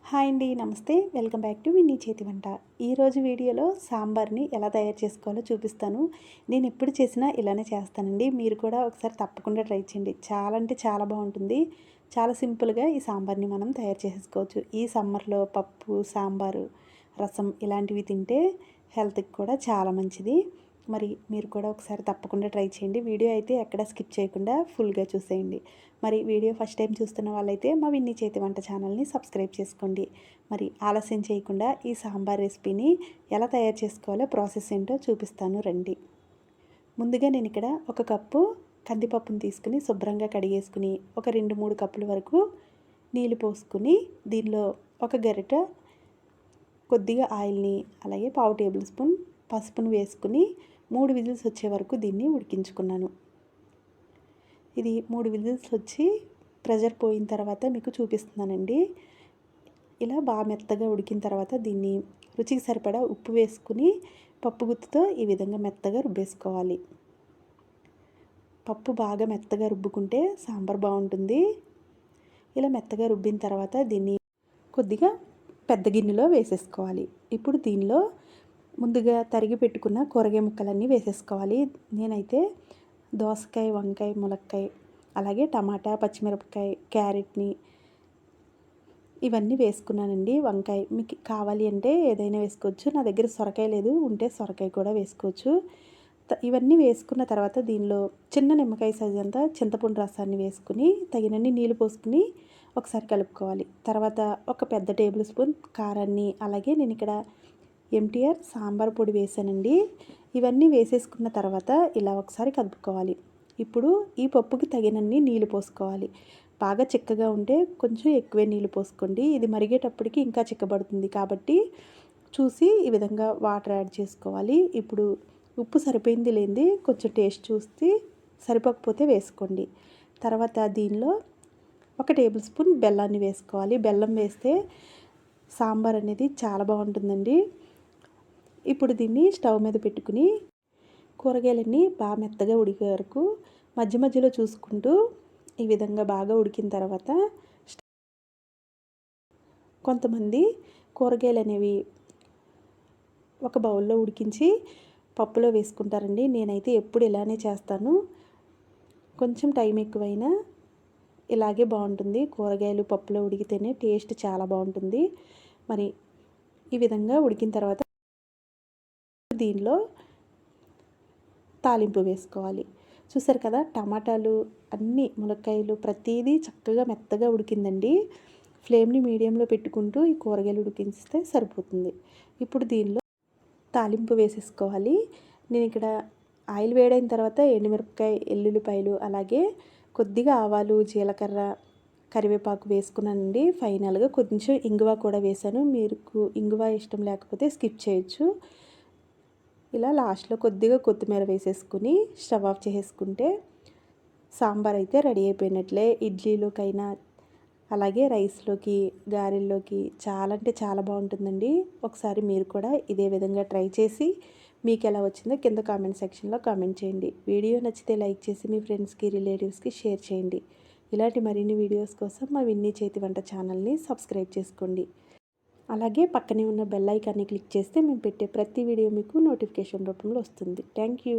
Hi అండి, నమస్తే. Welcome back to Winnie చేతి వంట. ఈరోజు వీడియోలో సాంబార్ని ఎలా తయారు చేసుకోవాలో చూపిస్తాను. నేను ఎప్పుడు చేసినా ఇలానే చేస్తానండి. మీరు కూడా ఒకసారి తప్పకుండా ట్రై చేయండి. చాలా అంటే చాలా బాగుంటుంది. చాలా సింపుల్గా ఈ సాంబార్ని మనం తయారు చేసుకోవచ్చు. ఈ సమ్మర్లో పప్పు, సాంబారు, రసం ఇలాంటివి తింటే హెల్త్కి కూడా చాలా మంచిది. మరి మీరు కూడా ఒకసారి తప్పకుండా ట్రై చేయండి. వీడియో అయితే ఎక్కడ స్కిప్ చేయకుండా ఫుల్గా చూసేయండి. మరి వీడియో ఫస్ట్ టైం చూస్తున్న వాళ్ళైతే మా విన్నీ చేతి వంట ఛానల్ని సబ్స్క్రైబ్ చేసుకోండి. మరి ఆలస్యం చేయకుండా ఈ సాంబార్ రెసిపీని ఎలా తయారు చేసుకోవాలో ప్రాసెస్ ఏంటో చూపిస్తాను రండి. ముందుగా నేను ఇక్కడ ఒక కప్పు కందిపప్పును తీసుకుని శుభ్రంగా కడిగేసుకుని ఒక 2-3 కప్పుల వరకు నీళ్ళు పోసుకుని దీనిలో ఒక గరిట కొద్దిగా ఆయిల్ని అలాగే 1/2 టేబుల్ స్పూన్ పసుపును వేసుకుని 3 విజిల్స్ వచ్చే వరకు దీన్ని ఉడికించుకున్నాను. ఇది 3 విజిల్స్ వచ్చి ప్రెషర్ పోయిన తర్వాత మీకు చూపిస్తున్నానండి. ఇలా బాగా మెత్తగా ఉడికిన తర్వాత దీన్ని రుచికి సరిపడా ఉప్పు వేసుకుని పప్పు గుత్తితో ఈ విధంగా మెత్తగా రుబ్బేసుకోవాలి. పప్పు బాగా మెత్తగా రుబ్బుకుంటే సాంబార్ బాగుంటుంది. ఇలా మెత్తగా రుబ్బిన తర్వాత దీన్ని కొద్దిగా పెద్ద గిన్నెలో వేసేసుకోవాలి. ఇప్పుడు దీనిలో ముందుగా తరిగి పెట్టుకున్న కూరగాయ ముక్కలన్నీ వేసేసుకోవాలి. నేనైతే దోసకాయ, వంకాయ, ములక్కాయ, అలాగే టమాటా, పచ్చిమిరపకాయ, క్యారెట్ని ఇవన్నీ వేసుకున్నానండి. వంకాయ మీకు కావాలి అంటే ఏదైనా వేసుకోవచ్చు. నా దగ్గర సొరకాయ లేదు, ఉంటే సొరకాయ కూడా వేసుకోవచ్చు. ఇవన్నీ వేసుకున్న తర్వాత దీనిలో చిన్న నిమ్మకాయ సైజ్ అంతా చింతపండు రసాన్ని వేసుకుని తగినన్ని నీళ్ళు పోసుకుని ఒకసారి కలుపుకోవాలి. తర్వాత ఒక పెద్ద టేబుల్ స్పూన్ కారాన్ని, అలాగే నేను ఇక్కడ ఎంటీఆర్ సాంబార్ పొడి వేసానండి. ఇవన్నీ వేసేసుకున్న తర్వాత ఇలా ఒకసారి కలుపుకోవాలి. ఇప్పుడు ఈ పప్పుకి తగినన్ని నీళ్ళు పోసుకోవాలి. బాగా చిక్కగా ఉంటే కొంచెం ఎక్కువే నీళ్ళు పోసుకోండి. ఇది మరిగేటప్పటికి ఇంకా చిక్కబడుతుంది కాబట్టి చూసి ఈ విధంగా వాటర్ యాడ్ చేసుకోవాలి. ఇప్పుడు ఉప్పు సరిపోయింది లేనిది కొంచెం టేస్ట్ చూసి సరిపోకపోతే వేసుకోండి. తర్వాత దీనిలో ఒక టేబుల్ స్పూన్ బెల్లాన్ని వేసుకోవాలి. బెల్లం వేస్తే సాంబార్ అనేది చాలా బాగుంటుందండి. ఇప్పుడు దీన్ని స్టవ్ మీద పెట్టుకుని కూరగాయలన్నీ బాగా మెత్తగా ఉడికే వరకు మధ్య మధ్యలో చూసుకుంటూ ఈ విధంగా బాగా ఉడికిన తర్వాత కొంతమంది కూరగాయలు అనేవి ఒక బౌల్లో ఉడికించి పప్పులో వేసుకుంటారండి. నేనైతే ఎప్పుడు ఇలానే చేస్తాను. కొంచెం టైం ఎక్కువైనా ఇలాగే బాగుంటుంది. కూరగాయలు పప్పులో ఉడికితేనే టేస్ట్ చాలా బాగుంటుంది. మరి ఈ విధంగా ఉడికిన తర్వాత దీనిలో తాలింపు వేసుకోవాలి. చూసారు కదా, టమాటాలు అన్నీ, ములక్కాయలు ప్రతిదీ చక్కగా మెత్తగా ఉడికిందండి. ఫ్లేమ్ని మీడియంలో పెట్టుకుంటూ ఈ కూరగాయలు ఉడికిస్తే సరిపోతుంది. ఇప్పుడు దీనిలో తాలింపు వేసేసుకోవాలి. నేను ఇక్కడ ఆయిల్ వేడైన తర్వాత ఎండుమిరపకాయ, ఎల్లుల్లిపాయలు, అలాగే కొద్దిగా ఆవాలు, జీలకర్ర, కరివేపాకు వేసుకున్నానండి. ఫైనల్గా కొంచెం ఇంగువ కూడా వేసాను. మీకు ఇంగువ ఇష్టం లేకపోతే స్కిప్ చేయొచ్చు. ఇలా లాస్ట్లో కొద్దిగా కొత్తిమీర వేసేసుకుని స్టవ్ ఆఫ్ చేసుకుంటే సాంబార్ అయితే రెడీ అయిపోయినట్లే. ఇడ్లీలోకైనా అలాగే రైస్లోకి, గారెల్లోకి చాలా అంటే చాలా బాగుంటుందండి. ఒకసారి మీరు కూడా ఇదే విధంగా ట్రై చేసి మీకు ఎలా వచ్చిందో కింద కామెంట్ సెక్షన్లో కామెంట్ చేయండి. వీడియో నచ్చితే లైక్ చేసి మీ ఫ్రెండ్స్కి, రిలేటివ్స్కి షేర్ చేయండి. ఇలాంటి మరిన్ని వీడియోస్ కోసం మా విన్నీ చేతి వంట ఛానల్ని సబ్స్క్రైబ్ చేసుకోండి. అలాగే పక్కనే ఉన్న బెల్ ఐకాన్ని క్లిక్ చేస్తే మేము పెట్టే ప్రతి వీడియో మీకు నోటిఫికేషన్ రూపంలో వస్తుంది. Thank you.